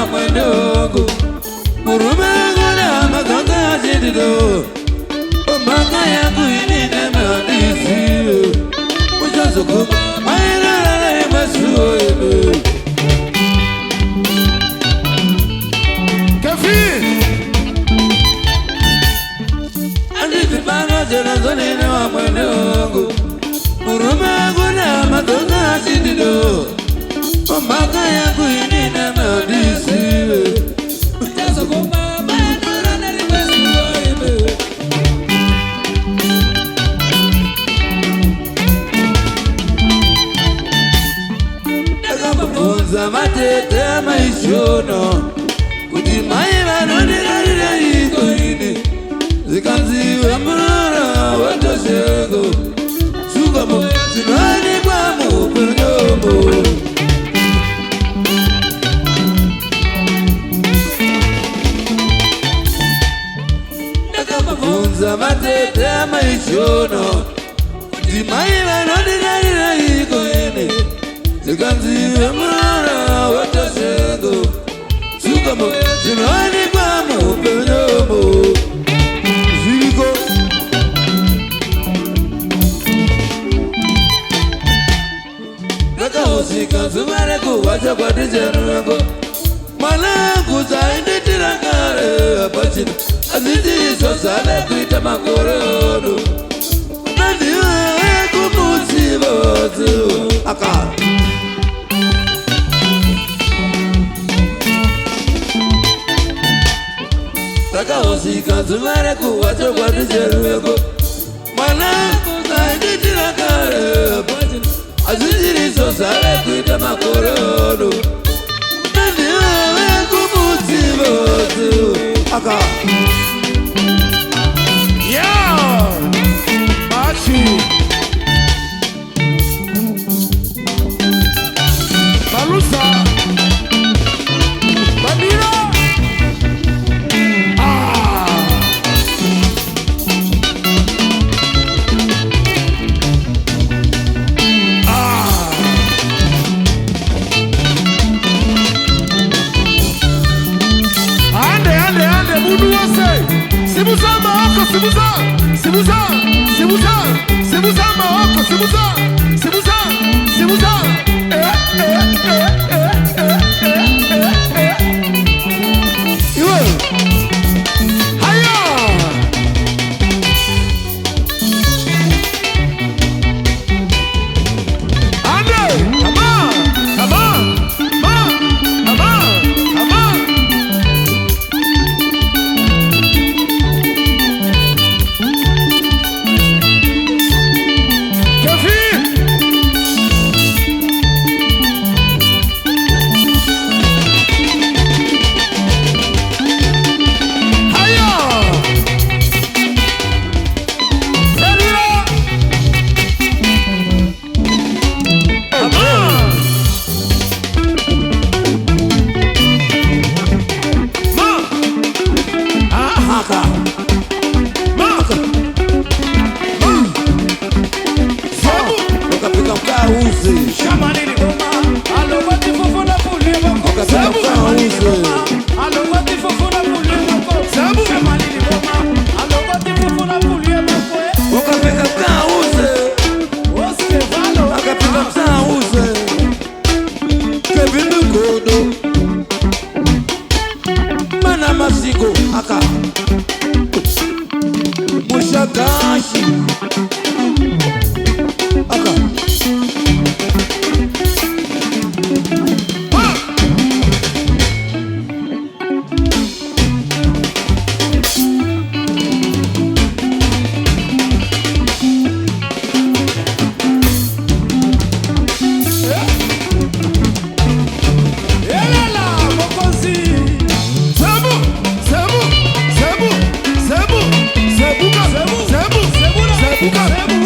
wa mwendongo Murumeguna maganga zidido Omanga yangu inine mehandisi Mujazo kuma Maira na masuo ebe Kafi Andi vipano jena zonine wa mwendongo Murumeguna maganga zidido Omanga yangu inine mehandisi Mujazo kuma Matete maishono Kutimai vanonirarira iko ini Zikanziwe mrora watoshego Sukamo zinani kwa mupenyomo Nakafunza matete maishono Kutimai vanonirarira iko ini Zikanziwe mrora watoshego Sukamo zinani kwa mupenyomo Ziliko Nakahosika zumare kuwacha kwa dijenuengo Malangu zainditira kare apachina Aziti sosale kuita makorodo Nandiwe kumusibo zivu Akara Nakahosika zumare kuwacha kwa dijenuengo Malangu zainditira kare apachina Aziti sosale kuita makorodo Nandiwe kumusibo zivu Akara Yeah! Bachi! Balusa! Bandira! Ande, mundu wase! Sibuza maoko, sibuza! Sibuza! Sibuza maoko, sibuza! Iwe! Haya! Ande! Come on!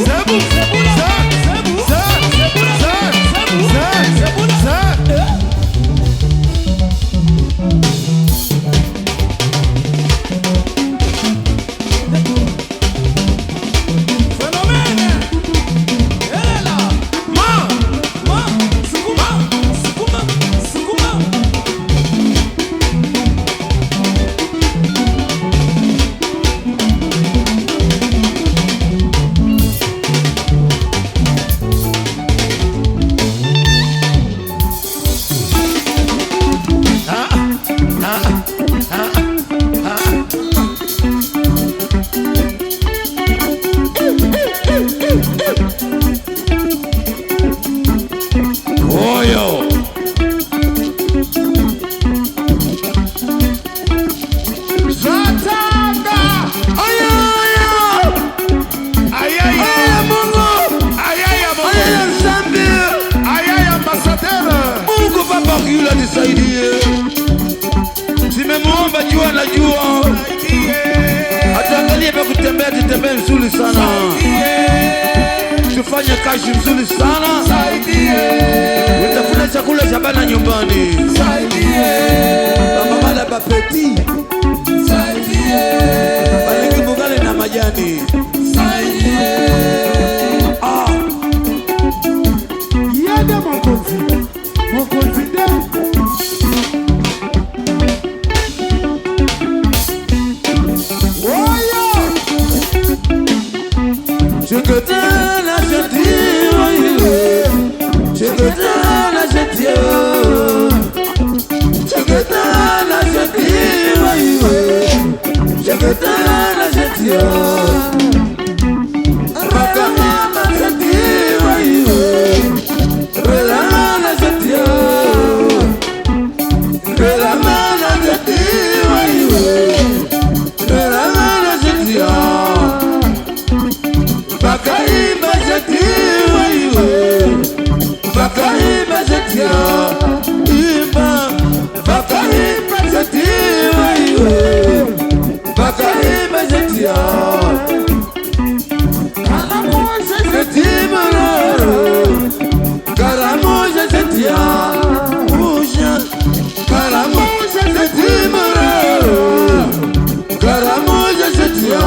Zebu tutembee mzuri sana, tufanye kazi mzuri sana, utafuna chakula cha bana nyumbani, mama mala bapeti, baliki bugale na majani. Yende mokonzi de Cheketana jetio, cheketana jetio, cheketana jetio, cheketana jetio, rakana jetio, relana jetio, relana jetio, relana jetio. Bakaimba zetia, bakaimba zetia, imba, bakaimba zetia, bakaimba zetia. Karamoja zetia, karamoja zetia, uja, karamoja zetia, karamoja zetia.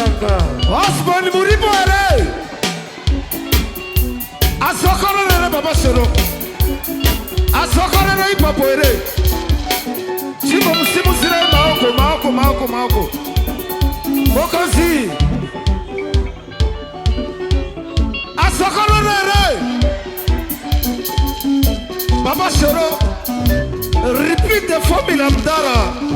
Osman Muribo ere asokoro nere baba soro asokoro nere ipapo ere simu sire maoko mokozi asokoro nere baba soro repeat the formula mdara